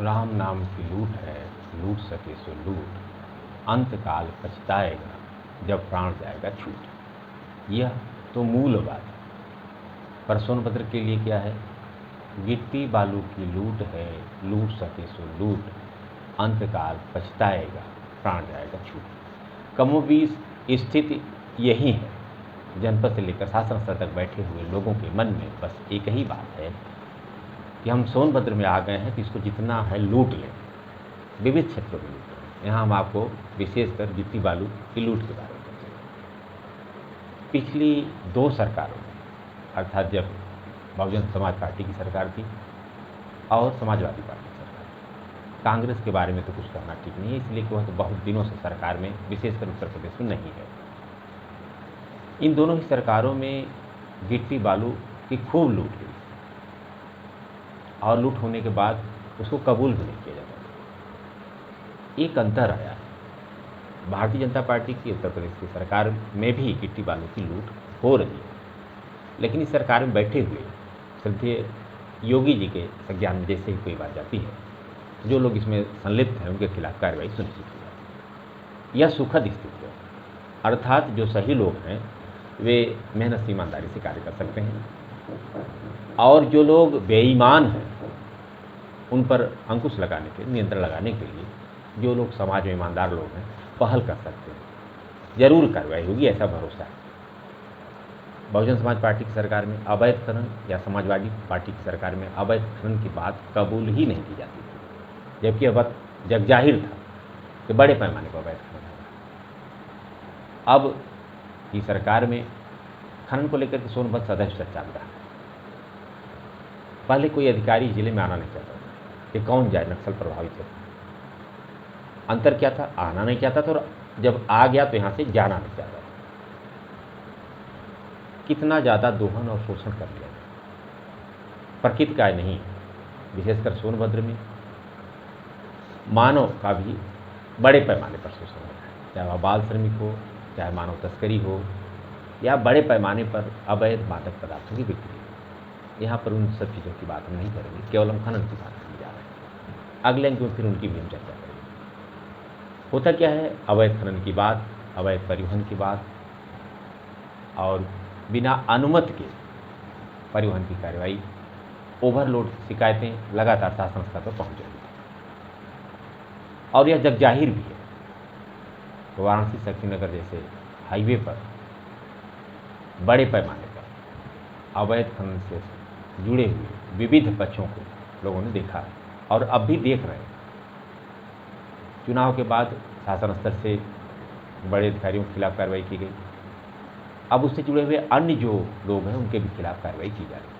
राम नाम की लूट है, लूट सके सो लूट, अंत काल पछताएगा जब प्राण जाएगा छूट। यह तो मूल बात है। पर सोनभद्र के लिए क्या है? गिट्टी बालू की लूट है, लूट सके सो लूट, अंत काल पछताएगा प्राण जाएगा छूट। कमोबीश स्थिति यही है। जनपद से लेकर शासन स्तर तक बैठे हुए लोगों के मन में बस एक ही बात है कि हम सोनभद्र में आ गए हैं तो इसको जितना है लूट लें, विविध क्षेत्रों में लूट लें। यहाँ हम आपको विशेषकर गिट्टी बालू की लूट के बारे में बताएंगे। पिछली 2 सरकारों में, अर्थात जब बहुजन समाज पार्टी की सरकार थी और समाजवादी पार्टी की सरकार, कांग्रेस के बारे में तो कुछ कहना ठीक नहीं है, इसलिए कि वह तो बहुत दिनों से सरकार में, विशेषकर उत्तर प्रदेश में नहीं है। इन दोनों ही सरकारों में गिट्टी बालू की खूब लूट हुई और लूट होने के बाद उसको कबूल भी नहीं किया जाता था। एक अंतर आया है, भारतीय जनता पार्टी की उत्तर प्रदेश की सरकार में भी गिट्टी बालू की लूट हो रही है, लेकिन इस सरकार में बैठे हुए श्रद्धेय योगी जी के संज्ञान में जैसे ही कोई बात जाती है, जो लोग इसमें संलिप्त हैं उनके खिलाफ कार्रवाई सुनिश्चित की जाती है। यह सुखद स्थिति है, अर्थात जो सही लोग हैं वे मेहनत से ईमानदारी से कार्य कर सकते हैं और जो लोग बेईमान हैं उन पर अंकुश लगाने के, नियंत्रण लगाने के लिए जो लोग समाज में ईमानदार लोग हैं पहल कर सकते हैं। जरूर कार्रवाई होगी, ऐसा भरोसा है। बहुजन समाज पार्टी की सरकार में अवैध खनन या समाजवादी पार्टी की सरकार में अवैध खनन की बात कबूल ही नहीं की जाती थी, जबकि अब जगजाहिर था कि बड़े पैमाने पर अवैध खनन है। अब की सरकार में खनन को लेकर के सोनभद्र सदैव चर्चा में रहा। पहले कोई अधिकारी जिले में आना नहीं चाहता था कि कौन जाए नक्सल प्रभावित क्षेत्र। अंतर क्या था? आना नहीं चाहता था और जब आ गया तो यहाँ से जाना नहीं चाहता था। कितना ज़्यादा दोहन और शोषण कर लिया प्रकृति का नहीं, विशेषकर सोनभद्र में मानव का भी बड़े पैमाने पर शोषण हो रहा है, चाहे वह बाल श्रमिक हो, चाहे मानव तस्करी हो या बड़े पैमाने पर अवैध मादक पदार्थों की बिक्री। यहाँ पर उन सब चीज़ों की बात हम नहीं करेंगे, केवल हम खनन की बात करने जा रहे हैं। अगले अंक में फिर उनकी भी हम चर्चा करेंगे। होता क्या है? अवैध खनन की बात, अवैध परिवहन की बात और बिना अनुमति के परिवहन की कार्रवाई, ओवरलोड शिकायतें लगातार शासन स्तर पर पहुँच रही हैं और यह जगजाहिर भी है। तो वाराणसी शक्तिनगर जैसे हाईवे पर बड़े पैमाने पर अवैध खनन से जुड़े हुए विविध पक्षों को लोगों ने देखा है और अब भी देख रहे हैं। चुनाव के बाद शासन स्तर से बड़े अधिकारियों के खिलाफ कार्रवाई की गई, अब उससे जुड़े हुए अन्य जो लोग हैं उनके भी खिलाफ कार्रवाई की जा रही है।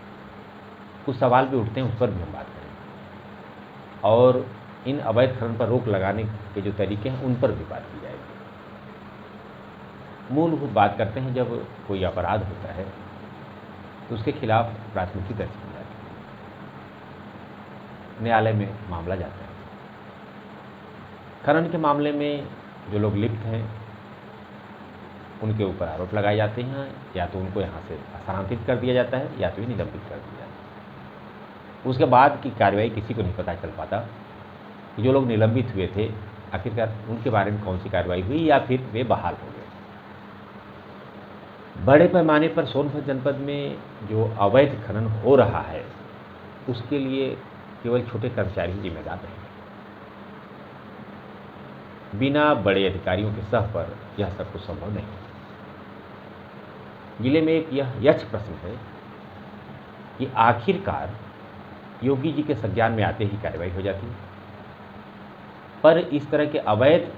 कुछ सवाल भी उठते हैं, उस पर भी हम बात करेंगे और इन अवैध खनन पर रोक लगाने के जो तरीके हैं उन पर भी बात की जाएगी। मूलभूत बात करते हैं, जब कोई अपराध होता है तो उसके खिलाफ प्राथमिकी दर्ज की जाती है, न्यायालय में मामला जाता है। खनन के मामले में जो लोग लिप्त हैं उनके ऊपर आरोप लगाए जाते हैं, या तो उनको यहाँ से स्थानांतरित कर दिया जाता है या तो निलंबित कर दिया जाता है। उसके बाद की कार्रवाई किसी को नहीं पता चल पाता कि जो लोग निलंबित हुए थे आखिरकार उनके बारे में कौन सी कार्रवाई हुई या फिर वे बहाल हो गए। बड़े पैमाने पर सोनभद्र जनपद में जो अवैध खनन हो रहा है उसके लिए केवल छोटे कर्मचारी ही जिम्मेदार रहेंगे। बिना बड़े अधिकारियों के सह पर यह सब कुछ संभव नहीं। जिले में एक यह यक्ष प्रश्न है कि आखिरकार योगी जी के संज्ञान में आते ही कार्रवाई हो जाती है, पर इस तरह के अवैध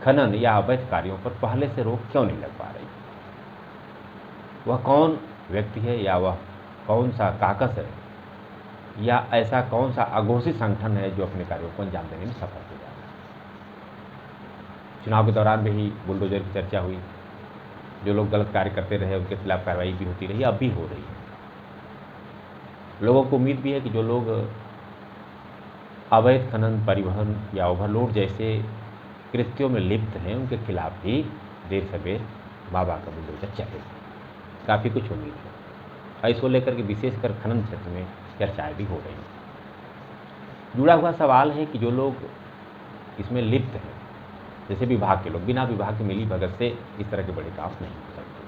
खनन या अवैध कार्यों पर पहले से रोक क्यों नहीं लग पा रही? वह कौन व्यक्ति है या वह कौन सा काकस है या ऐसा कौन सा अघोषित संगठन है जो अपने कार्यों को अंजाम देने में सफल हो जा रहा है? चुनाव के दौरान भी ही बुलडोजर की चर्चा हुई, जो लोग गलत कार्य करते रहे उनके खिलाफ कार्रवाई भी होती रही, अब भी हो रही है। लोगों को उम्मीद भी है कि जो लोग अवैध खनन, परिवहन या ओवरलोड जैसे कृत्यों में लिप्त हैं उनके खिलाफ भी देर सवेर बाबा का बुलडोजर चलेगा। काफ़ी कुछ उम्मीद है। इसको लेकर के विशेषकर खनन क्षेत्र में चर्चाएँ भी हो रही हैं। जुड़ा हुआ सवाल है कि जो लोग इसमें लिप्त हैं, जैसे विभाग के लोग, बिना विभाग की मिली भगत से इस तरह के बड़े काम नहीं हो सकते।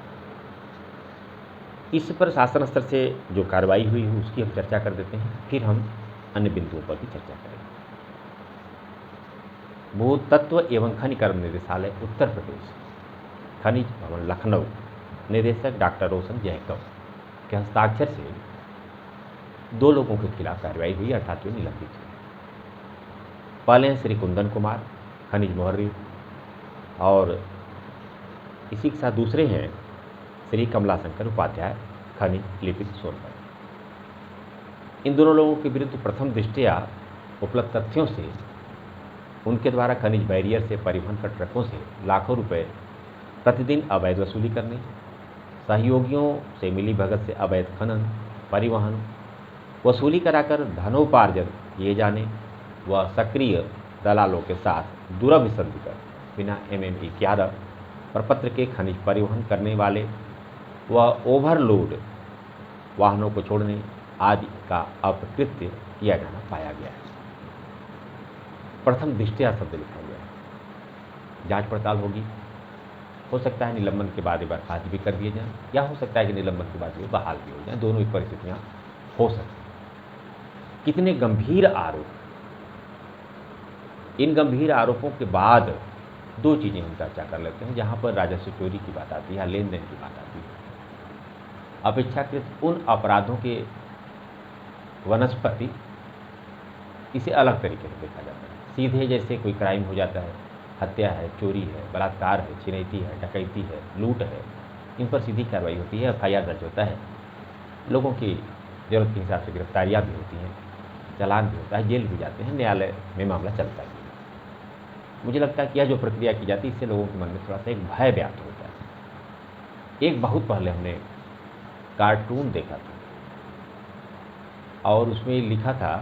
इस पर शासन स्तर से जो कार्रवाई हुई है उसकी हम चर्चा कर देते हैं, फिर हम अन्य बिंदुओं पर भी चर्चा करेंगे। भूतत्व एवं खनिकर्म निदेशालय उत्तर प्रदेश, खनिज भवन लखनऊ, निदेशक डॉक्टर रोशन जैकब के हस्ताक्षर से 2 लोगों के खिलाफ कार्रवाई हुई, अर्थात वे निलंबित हुए। पहले हैं श्री कुंदन कुमार, खनिज मुहर्रिर, और इसी के साथ दूसरे हैं श्री कमलाशंकर उपाध्याय, खनिज लिपिक सोनभद्र। इन दोनों लोगों के विरुद्ध प्रथम दृष्टया उपलब्ध तथ्यों से उनके द्वारा खनिज बैरियर से परिवहन कर ट्रकों से लाखों रुपए प्रतिदिन अवैध वसूली करने, सहयोगियों से मिली भगत से अवैध खनन, परिवहन, वसूली कराकर धनोपार्जन किए जाने व सक्रिय दलालों के साथ दुरभिसंधि कर बिना MMA 11 प्रपत्र के खनिज परिवहन करने वाले व ओवरलोड वाहनों को छोड़ने आदि का अपकृत्य किया जाना पाया गया है। प्रथम दृष्टया शब्द लिखा गया है। जांच पड़ताल होगी, हो सकता है निलंबन के बाद बर्खास्त भी कर दिए जाएं, या हो सकता है कि निलंबन के बाद ये बहाल भी हो जाएं, दोनों ही परिस्थितियां हो सकती हैं। कितने गंभीर आरोप, इन गंभीर आरोपों के बाद 2 चीज़ें हम चर्चा कर लेते हैं जहां पर राजस्व चोरी की बात आती है, लेन देन की बात आती है। अपेक्षाकृत उन अपराधों के वनस्पति इसे अलग तरीके से देखा जाता है। सीधे जैसे कोई क्राइम हो जाता है, हत्या है, चोरी है, बलात्कार है, छिनैती है, डकैती है, लूट है, इन पर सीधी कार्रवाई होती है, FIR दर्ज होता है, लोगों की जरूरत के हिसाब से गिरफ्तारियाँ भी होती हैं, चालान भी होता है, जेल भी जाते हैं, न्यायालय में मामला चलता है। मुझे लगता है कि यह जो प्रक्रिया की जाती है इससे लोगों के मन में थोड़ा सा एक भय व्याप्त होता है। एक बहुत पहले हमने कार्टून देखा था और उसमें लिखा था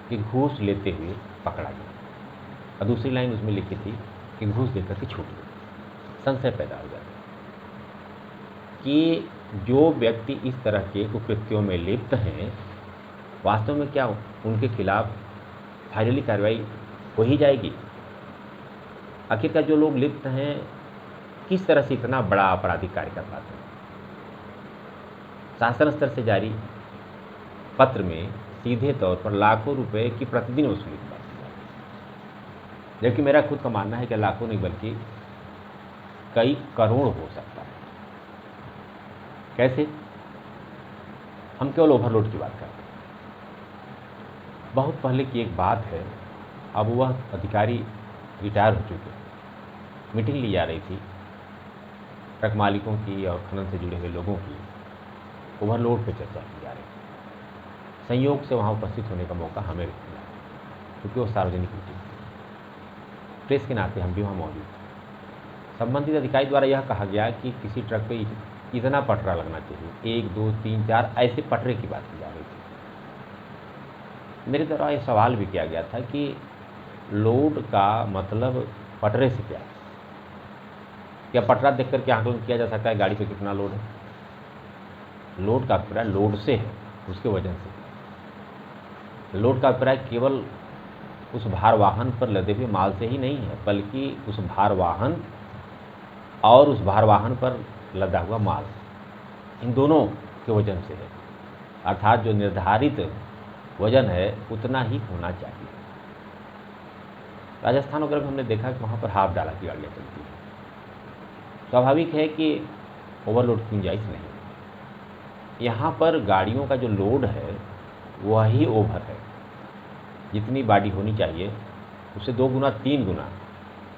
कि घूस लेते हुए पकड़ा गया, और दूसरी लाइन उसमें लिखी थी कि घूस देकर के छूट गया। संशय पैदा हो जाता है कि जो व्यक्ति इस तरह के कुकृत्यों में लिप्त हैं, वास्तव में क्या उनके खिलाफ फाइनली कार्रवाई हो ही जाएगी? आखिरकार जो लोग लिप्त हैं किस तरह से इतना बड़ा आपराधिक कार्य कर पाते हैं? शासन स्तर से जारी पत्र में सीधे तौर पर लाखों रुपए की प्रतिदिन वसूली की बात की जाती है, जबकि मेरा खुद का मानना है कि लाखों नहीं बल्कि कई करोड़ हो सकता है। कैसे? हम केवल ओवरलोड की बात करते हैं। बहुत पहले की एक बात है, अब वह अधिकारी रिटायर हो चुके। मीटिंग ली जा रही थी ट्रक मालिकों की और खनन से जुड़े हुए लोगों की, ओवरलोड पर चर्चा की जा रही थी। संयोग से वहाँ उपस्थित होने का मौका हमें मिला, क्योंकि वो सार्वजनिक मीटिंग थी। प्रेस के नाते हम भी वहाँ मौजूद थे। संबंधित अधिकारी द्वारा यह कहा गया कि किसी ट्रक पे इतना पटरा लगना चाहिए, 1, 2, 3, 4 ऐसे पटरे की बात की जा रही थी। मेरे द्वारा ये सवाल भी किया गया था कि लोड का मतलब पटरे से क्या है? क्या पटरा देख करके आकलन किया जा सकता है गाड़ी पे कितना लोड है? लोड का अभिप्राय लोड से है, उसके वजन से। लोड का अभिप्राय केवल उस भार वाहन पर लदे हुए माल से ही नहीं है, बल्कि उस भार वाहन और उस भार वाहन पर लदा हुआ माल, इन दोनों के वजन से है। अर्थात जो निर्धारित वजन है उतना ही होना चाहिए। राजस्थान वगैरह में हमने देखा कि वहाँ पर हाफ डाला की गाड़ियाँ चलती हैं। स्वाभाविक है कि ओवरलोड की गुंजाइश नहीं। यहाँ पर गाड़ियों का जो लोड है वही ओवर है। जितनी बॉडी होनी चाहिए उससे 2 गुना 3 गुना,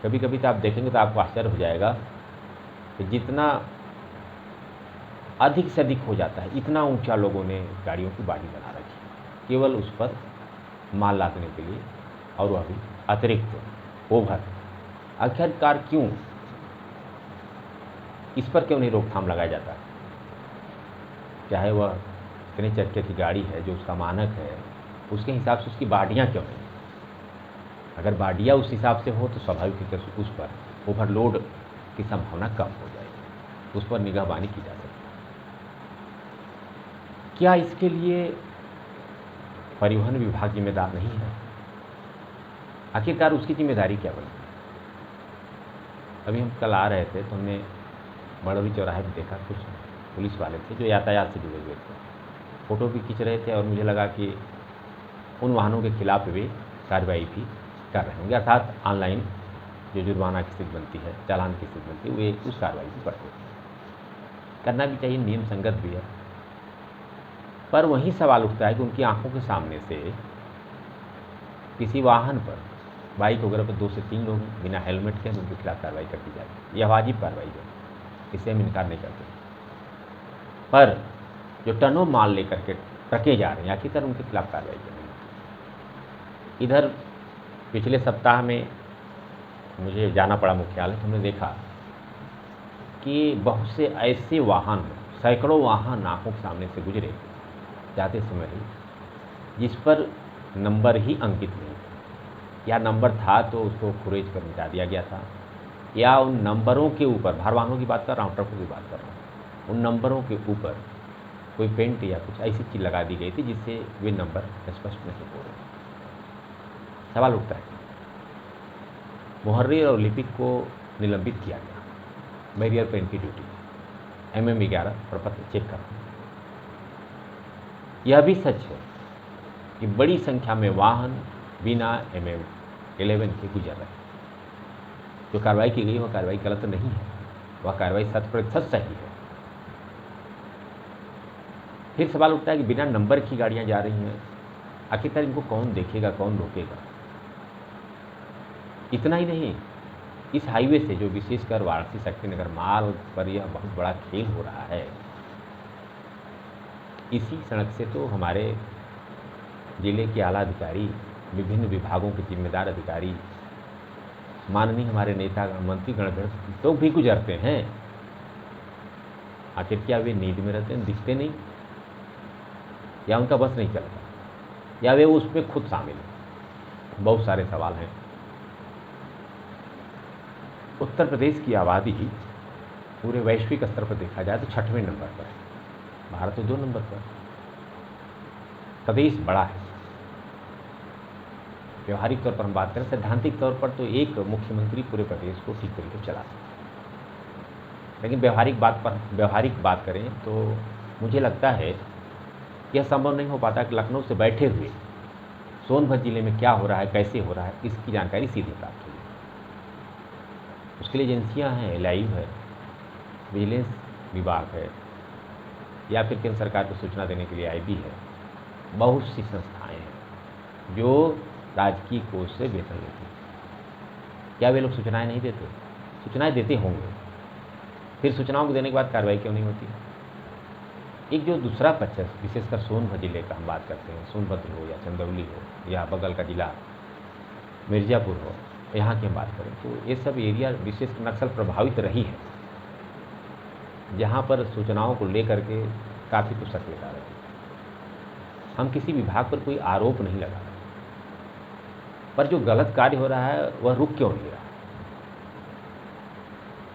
कभी कभी तो आप देखेंगे तो आपको आश्चर्य हो जाएगा कि जितना अधिक से अधिक हो जाता है, इतना ऊंचा लोगों ने गाड़ियों की बॉडी बना रखी है केवल उस पर माल लादने के लिए, और वह भी अतिरिक्त ओवर। आखिरकार क्यों, इस पर क्यों नहीं रोकथाम लगाया जाता? चाहे वह इतने चक्के की गाड़ी है, जो उसका मानक है, उसके हिसाब से उसकी बाडियाँ क्यों नहीं? अगर बाडियाँ उस हिसाब से हो तो स्वाभाविक है कि उस पर ओवरलोड की संभावना कम हो जाएगी, उस पर निगहबानी की जा सकती है। क्या इसके लिए परिवहन विभाग जिम्मेदार नहीं है? आखिरकार उसकी जिम्मेदारी क्या बनी? अभी हम कल आ रहे थे तो हमने मड़ौली चौराहे पर देखा कुछ पुलिस वाले थे जो यातायात से जुड़े हुए थे, फ़ोटो भी खींच रहे थे और मुझे लगा कि उन वाहनों के खिलाफ भी कार्रवाई भी कर रहे होंगे, अर्थात ऑनलाइन जो जुर्माना की स्थिति बनती है, चालान की स्थिति बनती है, वे उस कार्रवाई को करते हैं। करना भी चाहिए, नियम संगत भी है। पर वहीं सवाल उठता है कि उनकी आंखों के सामने से किसी वाहन पर, बाइक वगैरह पर 2 से 3 लोग बिना हेलमेट के उनके खिलाफ कार्रवाई कर दी जाए। यह वाजिब कार्रवाई है, इससे हम इनकार नहीं करते। पर जो टनों माल लेकर के ट्रकें जा रहे हैं, आखिरकार उनके खिलाफ कार्रवाई करेंगे। इधर पिछले सप्ताह में मुझे जाना पड़ा मुख्यालय, हमने देखा कि बहुत से ऐसे वाहन, सैकड़ों वाहन आंखों के सामने से गुजरे जाते समय जिस पर नंबर ही अंकित नहीं था, या नंबर था तो उसको खुरेज कर मिटा दिया गया था, या उन नंबरों के ऊपर, भार वाहनों की बात कर रहा हूँ, ट्रकों की बात कर रहा हूँ, उन नंबरों के ऊपर कोई पेंट या कुछ ऐसी चीज़ लगा दी गई थी जिससे वे नंबर स्पष्ट नहीं हो रहे। सवाल उठता है, मुहर्रिर और लिपिक को निलंबित किया गया, बैरियर पर इनकी ड्यूटी, MM11 प्रपत्र चेक करना। यह भी सच है कि बड़ी संख्या में वाहन बिना MM11 के गुजर रहे हैं। जो कार्रवाई की गई वह कार्रवाई गलत नहीं है, वह कार्रवाई 100% सही है। फिर सवाल उठता है कि बिना नंबर की गाड़ियां जा रही हैं, आखिरकार इनको कौन देखेगा, कौन रोकेगा? इतना ही नहीं, इस हाईवे से जो विशेषकर वाराणसी शक्तिनगर मार्ग पर यह बहुत बड़ा खेल हो रहा है, इसी सड़क से तो हमारे जिले के आला अधिकारी, विभिन्न विभागों के जिम्मेदार अधिकारी, माननीय हमारे नेता मंत्रीगण तो भी गुजरते हैं। आखिर क्या वे नींद में रहते हैं, दिखते नहीं, या उनका बस नहीं चलता, या वे उसमें खुद शामिल हैं? बहुत सारे सवाल हैं। उत्तर प्रदेश की आबादी पूरे वैश्विक स्तर पर देखा जाए तो 6वें नंबर पर है, भारत तो 2 नंबर पर। प्रदेश बड़ा है, व्यवहारिक तौर पर हम बात करें, सैद्धांतिक तौर पर तो एक मुख्यमंत्री पूरे प्रदेश को ठीक तरीके से चला सकता है, लेकिन व्यवहारिक बात करें तो मुझे लगता है यह संभव नहीं हो पाता कि लखनऊ से बैठे हुए सोनभद्र जिले में क्या हो रहा है, कैसे हो रहा है, इसकी जानकारी सीधे प्राप्त होगी। उसके लिए एजेंसियां हैं, लाइव है, विजिलेंस विभाग है, या फिर केंद्र सरकार को सूचना देने के लिए IB है। बहुत सी संस्थाएं हैं जो राजकीय कोष से वेतन लेती हैं। क्या वे लोग सूचनाएं नहीं देते? सूचनाएं देते होंगे, फिर सूचनाओं को देने के बाद कार्रवाई क्यों नहीं होती? एक जो दूसरा पक्ष है, विशेषकर सोनभद्र जिले का हम बात करते हैं, सोनभद्र हो या चंदौली हो या बगल का जिला मिर्ज़ापुर हो, यहाँ की हम बात करें तो ये सब एरिया विशेष नक्सल प्रभावित रही है, जहाँ पर सूचनाओं को लेकर के काफ़ी कुछ सक्रियता रही। हम किसी विभाग पर कोई आरोप नहीं लगा रहे, पर जो गलत कार्य हो रहा है वह रुक क्यों नहीं रहा है?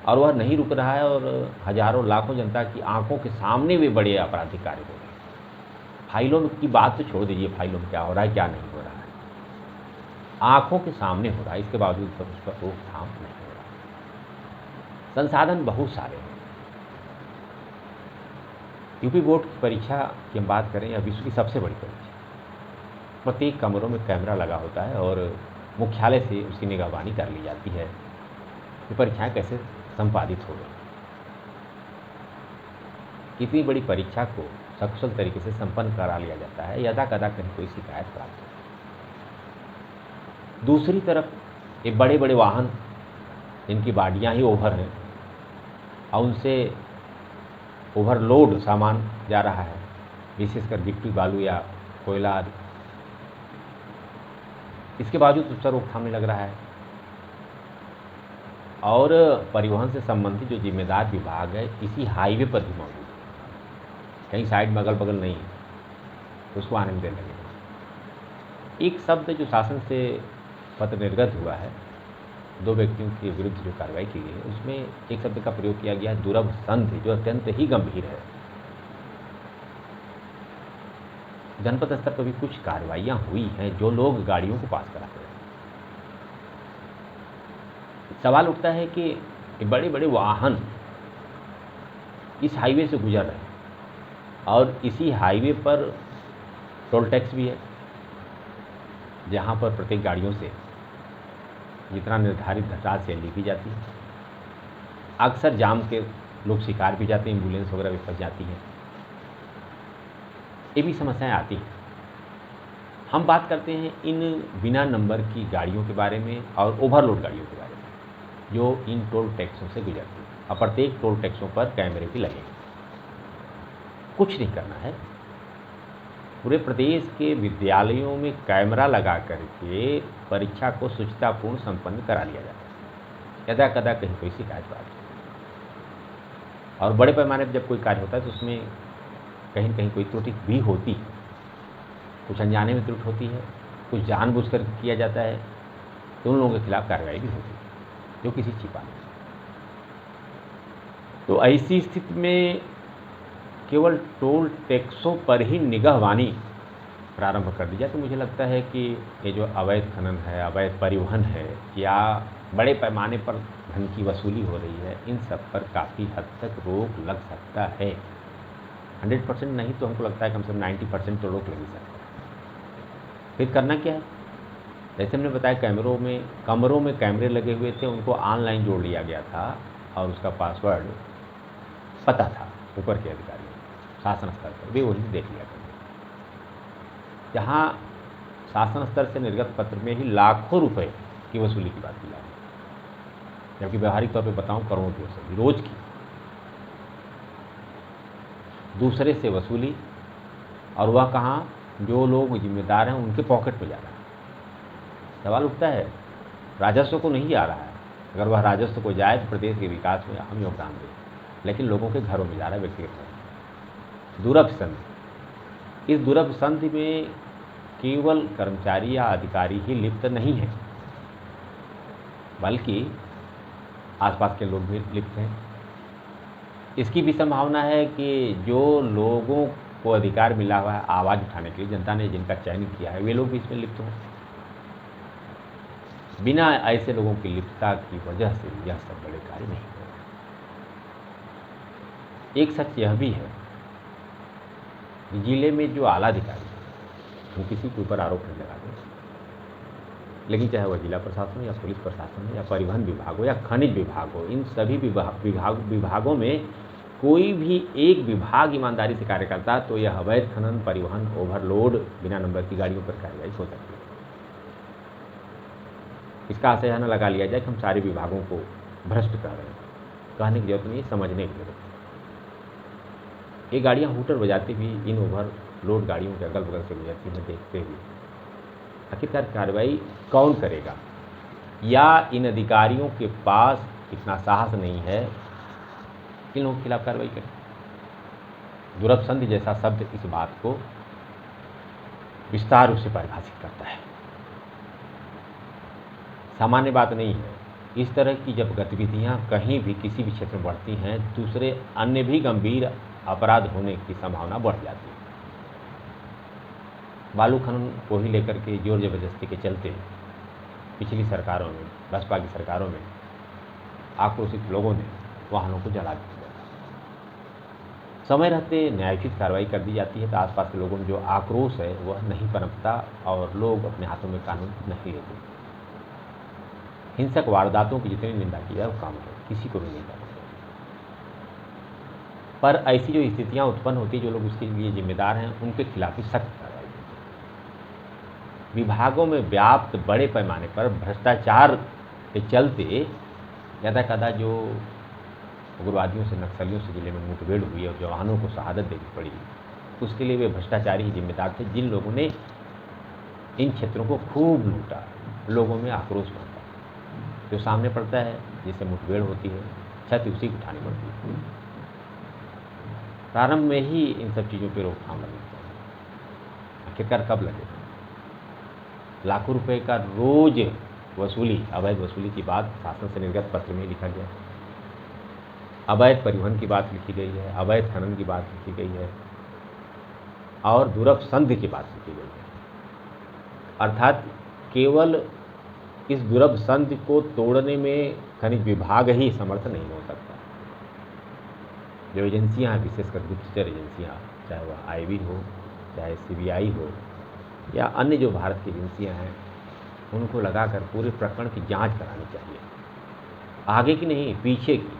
और वह नहीं रुक रहा है, और हजारों लाखों जनता की आंखों के सामने वे बड़े आपराधिक कार्य हो रहे हैं। फाइलों की बात तो छोड़ दीजिए, फाइलों में क्या हो रहा है, क्या नहीं हो रहा है, आंखों के सामने हो रहा है, इसके बावजूद पर उस पर रोकथाम नहीं हो रहा है। संसाधन बहुत सारे हैं। यूपी बोर्ड की परीक्षा की हम बात करें, या विश्व की सबसे बड़ी परीक्षा, प्रत्येक कमरों में कैमरा लगा होता है और मुख्यालय से उसकी निगरानी कर ली जाती है कि परीक्षाएं कैसे संपादित हो गई। कितनी बड़ी परीक्षा को सकुशल तरीके से संपन्न करा लिया जाता है, यदा कदा कहीं कोई शिकायत प्राप्त हो। दूसरी तरफ ये बड़े बड़े वाहन जिनकी बाडियाँ ही ओवर हैं और उनसे ओवरलोड सामान जा रहा है, विशेषकर गिट्टी बालू या कोयला आदि, इसके बावजूद उस पर रोकथाम नहीं लग रहा है। और परिवहन से संबंधित जो जिम्मेदार विभाग है इसी हाईवे पर भी मौजूद है, कहीं साइड में अगल बगल नहीं, उसको आने में देर लगेगा। एक शब्द जो शासन से पत्र निर्गत हुआ है 2 व्यक्तियों के विरुद्ध जो कार्रवाई की गई है, उसमें एक शब्द का प्रयोग किया गया है, दुर्लभ संधि, जो अत्यंत ही गंभीर है। जनपद स्तर पर भी कुछ कार्रवाइयाँ हुई हैं, जो लोग गाड़ियों को पास करा रहे हैं, सवाल उठता है कि बड़े बड़े वाहन इस हाईवे से गुजर रहे हैं और इसी हाईवे पर टोल टैक्स भी है, जहाँ पर प्रत्येक गाड़ियों से जितना निर्धारित राशि ली भी जाती है। अक्सर जाम के लोग शिकार भी जाते हैं, एम्बुलेंस वगैरह भी फंस जाती है। ये भी समस्याएं आती हैं। हम बात करते हैं इन बिना नंबर की गाड़ियों के बारे में और ओवरलोड गाड़ियों के बारे में जो इन टोल टैक्सों से गुजरती है। और प्रत्येक टोल टैक्सों पर कैमरे भी लगेंगे। कुछ नहीं करना है, पूरे प्रदेश के विद्यालयों में कैमरा लगा करके परीक्षा को शुचितापूर्ण संपन्न करा लिया जाता है। यदा कदा कहीं कोई शिकायत बात और बड़े पैमाने पर जब कोई कार्य होता है तो उसमें कहीं न कहीं कोई त्रुटि भी होती है। कुछ अनजाने में त्रुटि होती है, कुछ जानबूझकर किया जाता है, तो उन लोगों के खिलाफ कार्रवाई भी होती है जो किसी छिपा नहीं। तो ऐसी स्थिति में केवल टोल टैक्सों पर ही निगाहबानी प्रारंभ कर दी जाए तो मुझे लगता है कि ये जो अवैध खनन है, अवैध परिवहन है या बड़े पैमाने पर धन की वसूली हो रही है, इन सब पर काफ़ी हद तक रोक लग सकता है। 100% नहीं तो हमको लगता है कम से कम 90% तो रोक लग ही सकता है। फिर करना क्या है, जैसे हमने बताया कमरों में कैमरे लगे हुए थे, उनको ऑनलाइन जोड़ लिया गया था और उसका पासवर्ड पता था ऊपर के अधिकारियों शासन स्तर पर, वे वही देख लिया करते। जहाँ शासन स्तर से निर्गत पत्र में ही लाखों रुपए की वसूली की बात की जा रही है, जबकि व्यवहारिक तौर पे बताऊं करोड़ों की वसूली रोज की दूसरे से वसूली, और वह कहाँ, जो लोग जिम्मेदार हैं उनके पॉकेट में जा रहा है। सवाल उठता है राजस्व को नहीं जा रहा है, अगर वह राजस्व को जाए तो प्रदेश के विकास में अहम योगदान दे, लेकिन लोगों के घरों में जा रहा है, व्यक्तिगत। दुर्लभ संधि, इस दुर्लभ संधि में केवल कर्मचारी या अधिकारी ही लिप्त नहीं है, बल्कि आसपास के लोग भी लिप्त हैं। इसकी भी संभावना है कि जो लोगों को अधिकार मिला हुआ है आवाज़ उठाने के लिए, जनता ने जिनका चयन किया है, वे लोग भी इसमें लिप्त हों। बिना ऐसे लोगों की लिप्तता की वजह से यह सब बड़े कार्य नहीं हो रहे। एक सच यह भी है कि जिले में जो आला अधिकारी हैं वो किसी के ऊपर आरोप नहीं लगाते, लेकिन चाहे वह जिला प्रशासन हो या पुलिस प्रशासन हो या परिवहन विभाग हो या खनिज विभाग हो, इन सभी विभागों में कोई भी एक विभाग ईमानदारी से कार्य करता है तो यह अवैध खनन, परिवहन, ओवरलोड, बिना नंबर की गाड़ियों पर कार्रवाई हो सकती है। इसका आशय न लगा लिया जाए कि हम सारे विभागों को भ्रष्ट कर रहे हैं, कहने की जरूरत नहीं, समझने की जरूरत है। ये गाड़ियाँ हूटर बजाती हुई इन ओवरलोड गाड़ियों के अगल बगल से गुजरती हैं देखते हुए, आखिरकार कार्रवाई कौन करेगा? या इन अधिकारियों के पास इतना साहस नहीं है कि इन लोगों के खिलाफ कार्रवाई करें? दुर्लभ संधि जैसा शब्द इस बात को विस्तार रूप से परिभाषित करता है। सामान्य बात नहीं है। इस तरह की जब गतिविधियां कहीं भी किसी भी क्षेत्र में बढ़ती हैं, दूसरे अन्य भी गंभीर अपराध होने की संभावना बढ़ जाती है। बालू खनन को ही लेकर के जोर जबरदस्ती के चलते पिछली सरकारों में, बसपा की सरकारों में आक्रोशित लोगों ने वाहनों को जला दिया। समय रहते न्यायोचित कार्रवाई कर दी जाती है तो आसपास के लोगों में जो आक्रोश है वह नहीं पनपता और लोग अपने हाथों में कानून नहीं लेते। हिंसक वारदातों की जितनी निंदा की जाए वो काम है, किसी को भी नहीं करना। पर ऐसी जो स्थितियां उत्पन्न होती है, जो लोग उसके लिए जिम्मेदार हैं उनके खिलाफ ही सख्त कार्रवाई होती है। विभागों में व्याप्त बड़े पैमाने पर भ्रष्टाचार के चलते यदा कदा जो उग्रवादियों से, नक्सलियों से जिले में मुठभेड़ हुई और जवानों को शहादत देनी पड़ी, उसके लिए वे भ्रष्टाचारी ही जिम्मेदार थे, जिन लोगों ने इन क्षेत्रों को खूब लूटा। लोगों में आक्रोश बनता जो सामने पड़ता है, जिससे मुठभेड़ होती है, क्षति उसी को उठानी पड़ती है। प्रारंभ में ही इन सब चीज़ों पर रोकथाम लगनी चाहिए। आखिरकार कब लगे? लाखों रुपए का रोज वसूली, अवैध वसूली की बात शासन से निर्गत पत्र में लिखा गया है। अवैध परिवहन की बात लिखी गई है, अवैध खनन की बात लिखी गई है और दुर्लभ संधि की बात लिखी गई है। अर्थात केवल इस दुर्लभ संधि को तोड़ने में खनिज विभाग ही समर्थ नहीं हो सकता। जो एजेंसियां हैं, विशेषकर गुप्तचर एजेंसियां, चाहे वह आईबी हो, चाहे सीबीआई हो, या अन्य जो भारत की एजेंसियां हैं, उनको लगाकर पूरे प्रकरण की जांच करानी चाहिए। आगे की नहीं, पीछे की।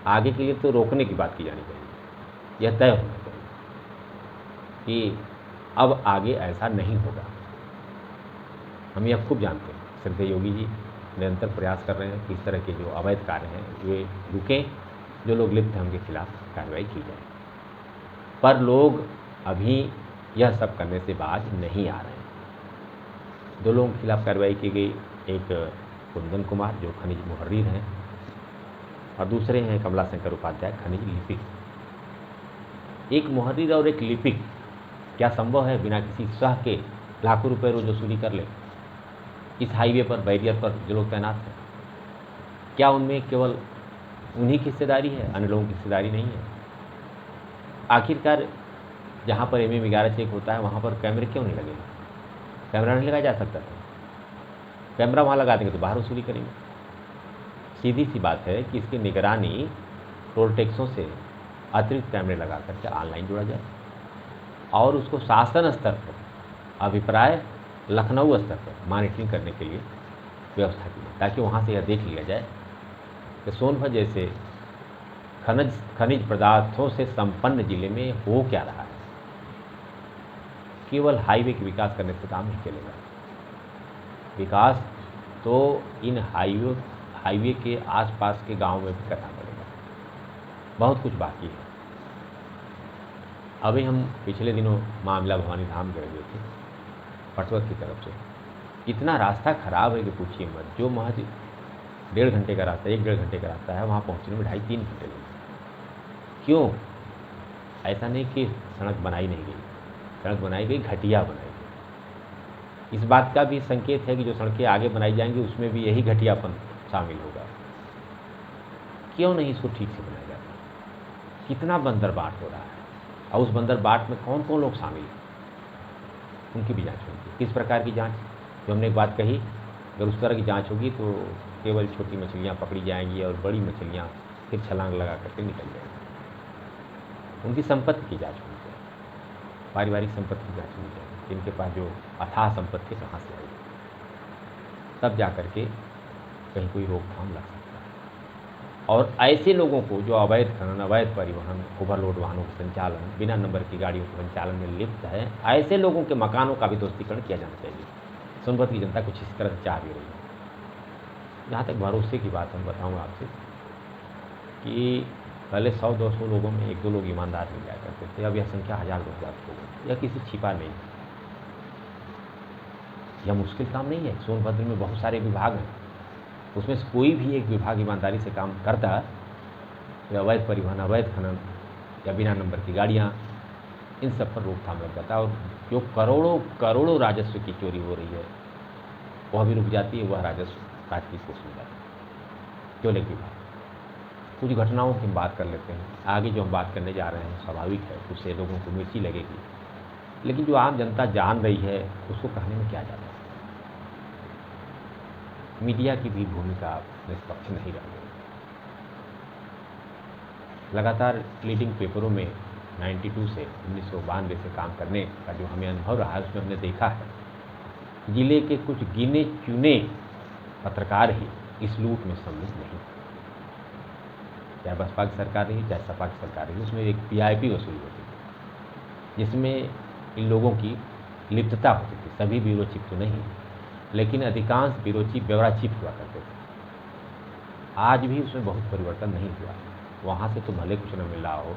आगे के लिए तो रोकने की बात की जानी चाहिए। यह तय होना चाहिए कि अब आगे ऐसा नहीं होगा। हम यह खूब जानते हैं, श्रद्धेय योगी जी निरंतर प्रयास कर रहे हैं कि इस तरह के जो अवैध कार्य हैं वे रुकें, जो लोग लिप्त हैं उनके खिलाफ कार्रवाई की जाए। पर लोग अभी यह सब करने से बाज नहीं आ रहे हैं। 2 लोगों के खिलाफ कार्रवाई की गई, एक कुंदन कुमार जो खनिज मुहर्रिर हैं, और दूसरे हैं कमला शंकर उपाध्याय, खनिज लिपिक। एक मुहर्रिर और एक लिपिक, क्या संभव है बिना किसी सह के लाखों रुपए रोज वसूली कर ले? इस हाईवे पर, बैरियर पर जो लोग तैनात हैं, क्या उनमें केवल उन्हीं की हिस्सेदारी है, अन्य लोगों की हिस्सेदारी नहीं है? आखिरकार जहाँ पर MM-11 चेक होता है वहाँ पर कैमरे क्यों नहीं लगे? कैमरा नहीं लगाया जा सकता था? कैमरा वहाँ लगा देंगे तो बाहर वसूली करेंगे। सीधी सी बात है कि इसकी निगरानी टोल टैक्सों से अतिरिक्त कैमरे लगा करके ऑनलाइन जोड़ा जाए, और उसको शासन स्तर पर, अभिप्राय लखनऊ स्तर पर मॉनिटरिंग करने के लिए व्यवस्था की जाए, ताकि वहाँ से यह देख लिया जाए कि सोनभद्र जैसे खनिज पदार्थों से संपन्न जिले में हो क्या रहा है। केवल हाईवे के विकास करने से काम नहीं चलेगा। विकास तो इन हाईवे के आसपास के गांव में भी करना पड़ेगा। बहुत कुछ बाकी है। अभी हम पिछले दिनों मामला भवानी धाम गए हुए थे, पटवक की तरफ से। इतना रास्ता खराब है कि पूछिए मत। जो महज 1.5 घंटे का रास्ता, 1-1.5 घंटे का रास्ता है, वहाँ पहुँचने में 2.5-3 घंटे लगे। क्यों? ऐसा नहीं कि सड़क बनाई नहीं गई, सड़क बनाई गई, घटिया बनाई गई। इस बात का भी संकेत है कि जो सड़कें आगे बनाई जाएंगी उसमें भी यही घटियापन शामिल होगा। क्यों नहीं इसको ठीक से बनाया जाता? कितना बंदरबाट हो रहा है, और उस बंदरबाट में कौन कौन लोग शामिल हैं, उनकी भी जांच होगी। किस प्रकार की जांच? जो हमने एक बात कही, अगर उस तरह की जांच होगी तो केवल छोटी मछलियाँ पकड़ी जाएंगी और बड़ी मछलियाँ फिर छलांग लगा करके निकल जाएंगी। उनकी संपत्ति की जांच होनी चाहिए, पारिवारिक संपत्ति की जांच होनी चाहिए, जिनके पास जो अथाह संपत्ति कहाँ से आई, तब जा करके कहीं कोई रोकथाम लग सकता है। और ऐसे लोगों को जो अवैध खनन, अवैध परिवहन, ओवरलोड वाहनों के संचालन, बिना नंबर की गाड़ियों के संचालन में लिप्त है, ऐसे लोगों के मकानों का भी ध्वस्तीकरण किया जाना चाहिए। सोनभद्र की जनता कुछ इस तरह से चाह भी रही है। जहाँ तक भरोसे की बात हम बताऊँ आपसे कि पहले 100-200 लोगों में 1-2 लोग ईमानदार मिल जाया करते थे, अब यह संख्या 1000-2000 हो गई। यह किसी छिपा नहीं, यह मुश्किल काम नहीं है। सोनभद्र में बहुत सारे विभाग हैं, उसमें से कोई भी एक विभाग ईमानदारी से काम करता, या अवैध परिवहन, अवैध खनन या बिना नंबर की गाड़ियाँ, इन सब पर रोकथाम लग जाता है। और जो करोड़ों करोड़ों राजस्व की चोरी हो रही है वह भी रुक जाती है, वह राजस्व राज्य की कोष में जाता है। केवल एक विभाग। कुछ घटनाओं की हम बात कर लेते हैं। आगे जो हम बात करने जा रहे हैं स्वाभाविक है, उससे लोगों को मिर्ची लगेगी, लेकिन जो आम जनता जान रही है उसको कहने में क्या जाता है। मीडिया की भी भूमिका निष्पक्ष नहीं रह गई। लगातार लीडिंग पेपरों में 92 से 1992 से काम करने का जो हमें अनुभव रहा है, उसमें हमने देखा है जिले के कुछ गिने चुने पत्रकार ही इस लूट में सम्मिलित नहीं, चाहे बसपा की सरकार रही, चाहे सपा की सरकार रही। उसमें एक PIP वसूली होती थी, जिसमें इन लोगों की लिप्तता होती थी। सभी ब्यूरो चीफ तो नहीं, लेकिन अधिकांश ब्यूरो चीफ ब्यौरा चीफ हुआ करते थे। आज भी उसमें बहुत परिवर्तन नहीं हुआ। वहाँ से तो भले कुछ न मिल रहा हो,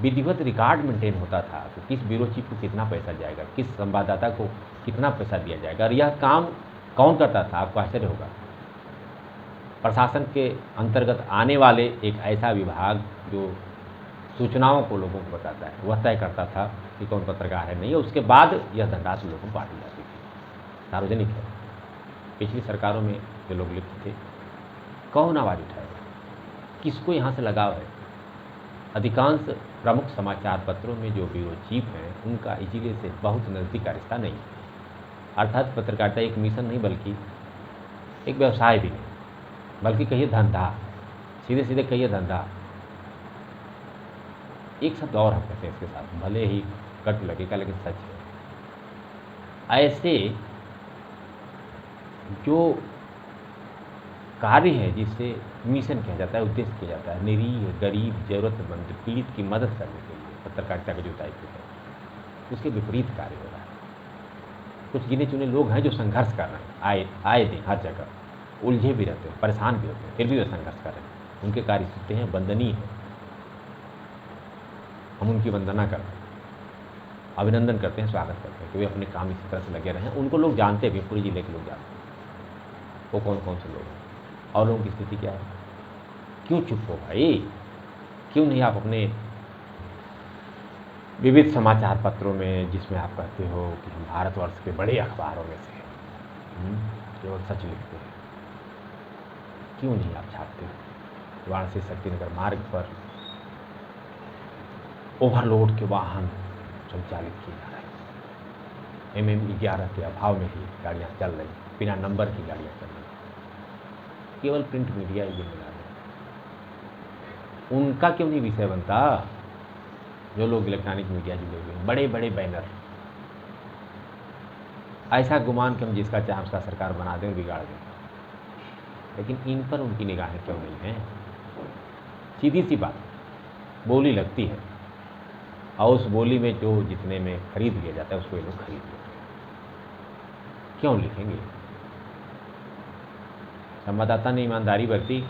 विधिवत रिकॉर्ड मेंटेन होता था कि किस ब्यूरो चीफ को कितना पैसा जाएगा, किस संवाददाता को कितना पैसा दिया जाएगा, और यह काम कौन करता था? आपको आश्चर्य होगा। प्रशासन के अंतर्गत आने वाले एक ऐसा विभाग जो सूचनाओं को लोगों को बताता है, वह तय करता था कि कौन पत्रकार है, नहीं है। उसके बाद यह धनराशि लोगों को बांटी जाती थी। सार्वजनिक है। पिछली सरकारों में जो लोग लिप्त थे, कौन आवाज़ उठाएगा? किसको यहाँ से लगाव है? अधिकांश प्रमुख समाचार पत्रों में जो ब्यूरो चीफ हैं, उनका इस जिले से बहुत नज़दीक का रिश्ता नहीं है। अर्थात पत्रकारिता एक मिशन नहीं, बल्कि एक व्यवसाय भी नहीं, बल्कि कहिए धंधा, सीधे सीधे कहिए धंधा। एक शब्द और हम कहते हैं इसके साथ, भले ही कट लगेगा लेकिन सच है। ऐसे जो कार्य है जिससे मिशन किया जाता है, उद्देश्य किया जाता है, निरीह, गरीब, ज़रूरतमंद, पीड़ित की मदद करने के लिए पत्रकारिता का जो दायित्व है, उसके विपरीत कार्य हो रहा है। कुछ गिने चुने लोग हैं जो संघर्ष कर रहे हैं, आए दिन हर जगह उलझे भी रहते हैं, परेशान भी होते हैं, फिर भी वे संघर्ष कर रहे हैं। उनके कार्य सूचते हैं, वंदनीय है, हम उनकी वंदना करते हैं, अभिनंदन करते हैं, स्वागत करते हैं कि वे अपने काम इसी तरह से लगे रहे हैं। उनको लोग जानते भी, पूरे जिले के लोग जानते हैं वो कौन कौन से लोग हैं और लोगों की स्थिति क्या है। क्यों चुप हो भाई? क्यों नहीं आप अपने विविध समाचार पत्रों में, जिसमें आप कहते हो कि हम भारतवर्ष के बड़े अखबारों में से केवल सच लिखते हैं, क्यों नहीं आप छापते हो? वाराणसी शक्तिनगर मार्ग पर ओवरलोड के वाहन संचालित किए जा रहे हैं, MM11 के अभाव में ही गाड़ियाँ चल रही, बिना नंबर की गाड़ियाँ चल रही, केवल प्रिंट मीडिया ही जिम्मेदार है। उनका क्यों नहीं विषय बनता? जो लोग इलेक्ट्रॉनिक मीडिया जुड़े हुए हैं, बड़े बड़े बैनर, ऐसा गुमान कि हम जिसका चाहे उसका सरकार बना दें और बिगाड़ दें, लेकिन इन पर उनकी निगाहें क्यों नहीं हैं? सीधी सी बात, बोली लगती है और उस बोली में जो जितने में खरीद लिया जाता है उसको ये लोग खरीद लेते हैं। क्यों लिखेंगे? संवाददाता ने ईमानदारी बरती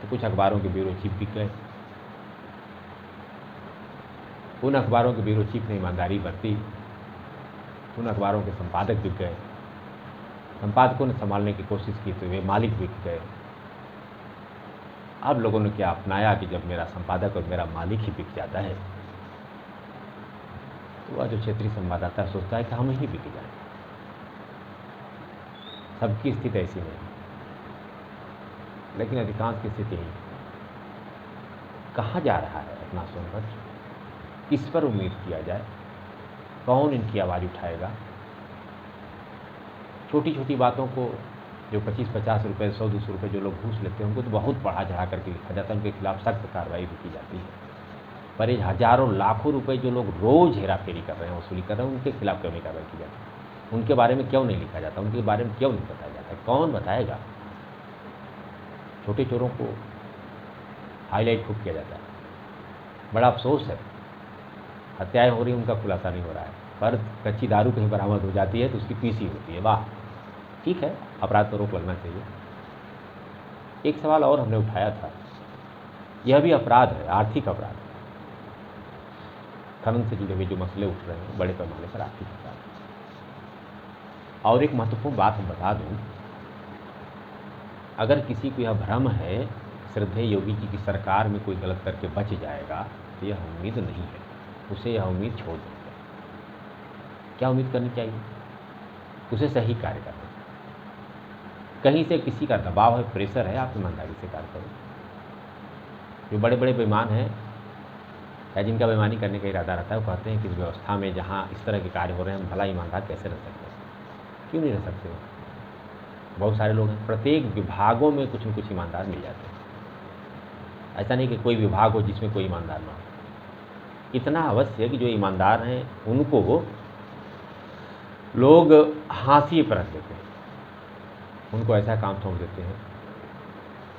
तो कुछ अखबारों के ब्यूरो चीफ बिक गए, उन अखबारों के ब्यूरो चीफ ने ईमानदारी बरती, उन अखबारों के संपादक बिक गए, संपादकों ने संभालने की कोशिश की तो वे मालिक बिक गए। अब लोगों ने क्या अपनाया कि जब मेरा संपादक और मेरा मालिक ही बिक जाता है तो वह जो क्षेत्रीय संवाददाता सोचता है कि हम ही बिक जाए। सबकी स्थिति ऐसी नहीं, लेकिन अधिकांश की स्थिति यही। कहाँ जा रहा है अपना सोनभद्र? किस पर उम्मीद किया जाए? कौन इनकी आवाज़ उठाएगा? छोटी छोटी बातों को जो 25-50 रुपये, 100-200 रुपये जो लोग घूस लेते हैं, उनको तो बहुत बढ़ा चढ़ा करके लिखा जाता है, उनके खिलाफ सख्त कार्रवाई भी की जाती है। पर ये हजारों लाखों रुपए जो लोग रोज़ हेरा फेरी कर रहे हैं, वसूली कर रहे हैं, उनके खिलाफ क्यों नहीं कार्रवाई की जाती? उनके बारे में क्यों नहीं लिखा जाता? उनके बारे में क्यों नहीं बताया जाता? कौन बताएगा? छोटे चोरों को हाईलाइट खूब किया जाता है। बड़ा अफसोस है, हत्याएं हो रही, उनका खुलासा नहीं हो रहा है, पर कच्ची दारू कहीं बरामद हो जाती है तो उसकी पीसी होती है। वाह, ठीक है, अपराध पर रोक लगना चाहिए। एक सवाल और हमने उठाया था, यह भी अपराध है, आर्थिक अपराध। खनन से जुड़े हुए जो मसले उठ रहे हैं बड़े पैमाने पर आर्थिक अपराध। और एक महत्वपूर्ण बात हम बता दूं, अगर किसी को यह भ्रम है श्रद्धेय योगी जी की सरकार में कोई गलत करके बच जाएगा, तो यह उम्मीद नहीं है, उसे यह उम्मीद छोड़ देनी चाहिए। क्या उम्मीद करनी चाहिए? उसे सही कार्य करना। कहीं से किसी का दबाव है, प्रेशर है, आप ईमानदारी से कार्य करो। जो बड़े बड़े बेईमान हैं या जिनका बेईमानी करने का इरादा रहता है, वो कहते हैं कि इस व्यवस्था में जहाँ इस तरह के कार्य हो रहे हैं, हम भला ईमानदार कैसे रह सकते हैं? क्यों नहीं रह सकते? बहुत सारे लोग हैं, प्रत्येक विभागों में कुछ न कुछ ईमानदार मिल जाते हैं। ऐसा नहीं कि कोई विभाग हो जिसमें कोई ईमानदार ना हो। इतना अवश्य है कि जो ईमानदार हैं उनको लोग हाँसी पर रख देते हैं, उनको ऐसा काम सौंप देते हैं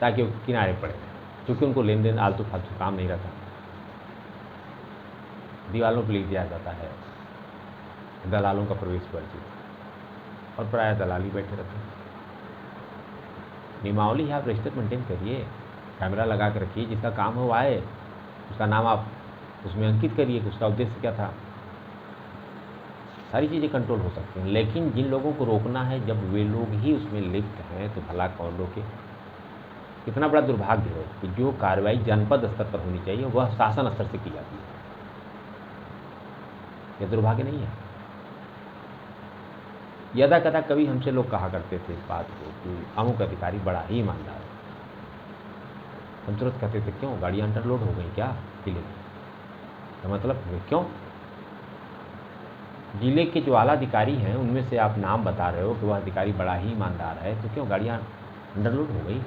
ताकि वो किनारे पड़े, क्योंकि उनको लेन देन आलतू फालतू काम नहीं रहता। दीवालों पर लिख दिया जाता है दलालों का प्रवेश वर्जित, और प्रायः दलाली बैठे रहते हैं। नियमावली है, आप रजिस्टर मेंटेन करिए, कैमरा लगा कर रखिए, जिसका काम हो आए, उसका नाम आप उसमें अंकित करिए कि उसका उद्देश्य क्या था। सारी चीज़ें कंट्रोल हो सकती हैं, लेकिन जिन लोगों को रोकना है, जब वे लोग ही उसमें लिप्त हैं तो भला कौन रोके? कितना बड़ा दुर्भाग्य है कि जो कार्रवाई जनपद स्तर पर होनी चाहिए वह शासन स्तर से की जाती है। यह दुर्भाग्य नहीं है? यदा कदा कभी हमसे लोग कहा करते थे इस बात को कि अमुक अधिकारी बड़ा ही ईमानदार है। हम तुरंत कहते थे, क्यों? गाड़ियाँ अंडरलोड हो गई क्या किले में? तो मतलब क्यों? जिले के जो आला अधिकारी हैं उनमें से आप नाम बता रहे हो कि वह अधिकारी बड़ा ही ईमानदार है, तो क्यों गाड़ियाँ अंडरलोड हो गई?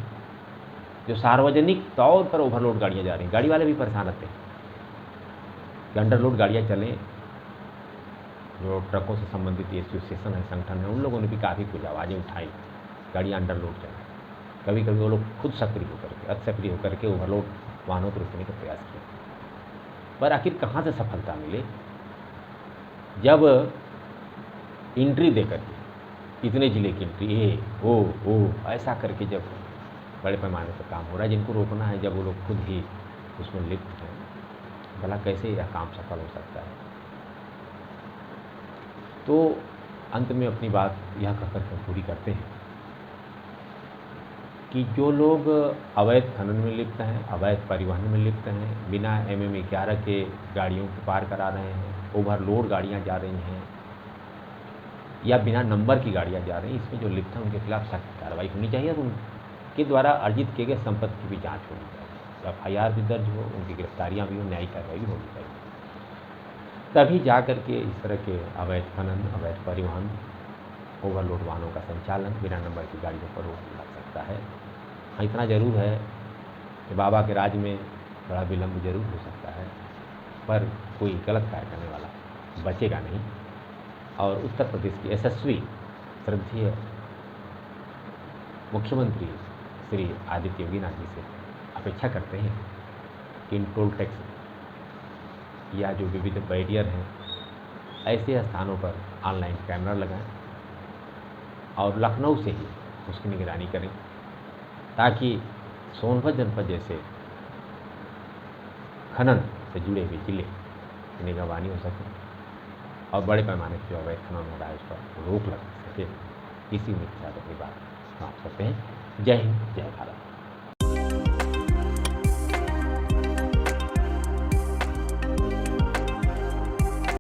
जो सार्वजनिक तौर पर ओवरलोड गाड़ियाँ जा रही हैं, गाड़ी वाले भी परेशान रहते हैं कि अंडरलोड गाड़ियाँ चलें। जो ट्रकों से संबंधित एसोसिएशन है, संगठन है, उन लोगों ने भी काफ़ी कुछ आवाज़ें उठाई, गाड़ियाँ अंडरलोड चलें। कभी कभी वो लोग खुद सक्रिय होकर के, अति सक्रिय होकर के ओवरलोड वाहनों को रोकने का प्रयास किया, पर आखिर कहाँ से सफलता मिले? जब एंट्री दे करके इतने जिले की एंट्री ओ ऐसा करके जब बड़े पैमाने पर काम हो रहा है, जिनको रोकना है जब वो लोग खुद ही उसमें लिप्त हैं, भला कैसे यह काम सफल हो सकता है? तो अंत में अपनी बात यह कहकर के पूरी करते हैं कि जो लोग अवैध खनन में लिप्त हैं, अवैध परिवहन में लिप्त हैं, बिना MM11 के गाड़ियों को पार करा रहे हैं, ओवरलोड गाड़ियां जा रही हैं या बिना नंबर की गाड़ियां जा रही हैं, इसमें जो लिप्त हैं उनके खिलाफ सख्त कार्रवाई होनी चाहिए और उनके द्वारा अर्जित किए गए संपत्ति की भी जाँच होनी चाहिए, FIR भी दर्ज हो, उनकी गिरफ्तारियाँ भी हो, न्यायिक कार्रवाई भी होनी चाहिए। तभी जा कर के इस तरह के अवैध खनन, अवैध परिवहन, ओवरलोड वाहनों का संचालन, बिना नंबर की गाड़ियों पर रोक लग सकता है। हाँ, इतना ज़रूर है कि बाबा के राज में बड़ा विलम्ब जरूर हो सकता है, पर कोई गलत कार्य करने वाला बचेगा नहीं। और उत्तर प्रदेश की यशस्वी श्रद्धेय मुख्यमंत्री श्री आदित्य योगीनाथ जी से अपेक्षा करते हैं कि इन टोल टैक्स या जो विविध बैरियर हैं, ऐसे स्थानों पर ऑनलाइन कैमरा लगाएं और लखनऊ से ही उसकी निगरानी करें, ताकि सोनभद्र जनपद जैसे खनन से जुड़े हुए जिले की निगरानी हो सके और बड़े पैमाने पर जो अवैध खनन हो रहा है उस पर रोक लग सके। इसी उम्मीद के साथ अपनी बात समाप्त करते हैं। जय हिंद, जय भारत।